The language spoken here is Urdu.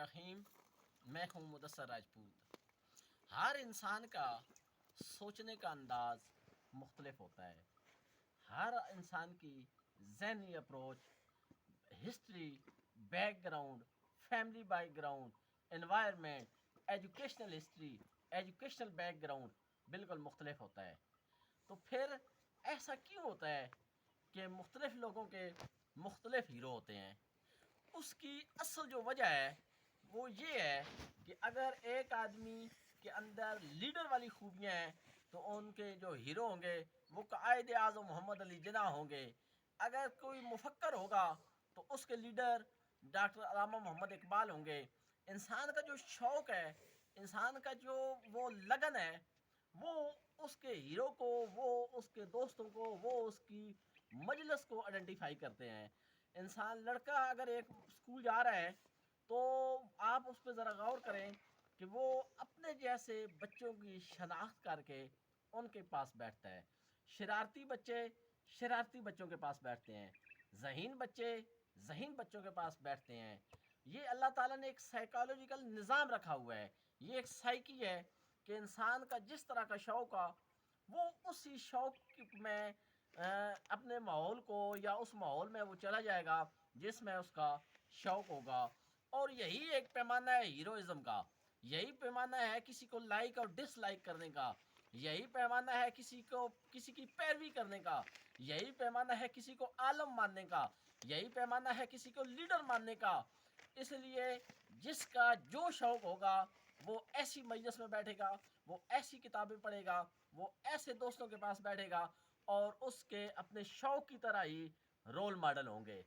الرحیم میں ہوں مدثر راجپوت۔ ہر انسان کا سوچنے کا انداز مختلف ہوتا ہے۔ ہر انسان کی ذہنی approach, history, back ground, family back ground, environment, educational history, educational back ground بالکل مختلف ہوتا ہے۔ تو پھر ایسا کیوں ہوتا ہے کہ مختلف لوگوں کے مختلف ہیرو ہوتے ہیں؟ اس کی اصل جو وجہ ہے وہ یہ ہے کہ اگر ایک آدمی کے اندر لیڈر والی خوبیاں ہیں تو ان کے جو ہیرو ہوں گے وہ قائد اعظم محمد علی جناح ہوں گے۔ اگر کوئی مفکر ہوگا تو اس کے لیڈر ڈاکٹر علامہ محمد اقبال ہوں گے۔ انسان کا جو شوق ہے، انسان کا جو وہ لگن ہے، وہ اس کے ہیرو کو، وہ اس کے دوستوں کو، وہ اس کی مجلس کو آئیڈینٹیفائی کرتے ہیں۔ انسان لڑکا اگر ایک اسکول جا رہا ہے تو آپ اس پہ ذرا غور کریں کہ وہ اپنے جیسے بچوں کی شناخت کر کے ان کے پاس بیٹھتا ہے۔ شرارتی بچے شرارتی بچوں کے پاس بیٹھتے ہیں، ذہین بچے ذہین بچوں کے پاس بیٹھتے ہیں۔ یہ اللہ تعالیٰ نے ایک سائیکالوجیکل نظام رکھا ہوا ہے، یہ ایک سائیکی ہے کہ انسان کا جس طرح کا شوق ہے وہ اسی شوق میں اپنے ماحول کو یا اس ماحول میں وہ چلا جائے گا جس میں اس کا شوق ہوگا۔ اور یہی ایک پیمانہ ہے ہیروئزم کا، یہی پیمانہ ہے کسی کو لائک اور ڈس لائک کرنے کا، یہی پیمانہ ہے کسی کی پیروی کرنے کا، یہی پیمانہ ہے کسی کو عالم ماننے کا، یہی پیمانہ ہے کسی کو لیڈر ماننے کا۔ اس لیے جس کا جو شوق ہوگا وہ ایسی مجلس میں بیٹھے گا، وہ ایسی کتابیں پڑھے گا، وہ ایسے دوستوں کے پاس بیٹھے گا اور اس کے اپنے شوق کی طرح ہی رول ماڈل ہوں گے۔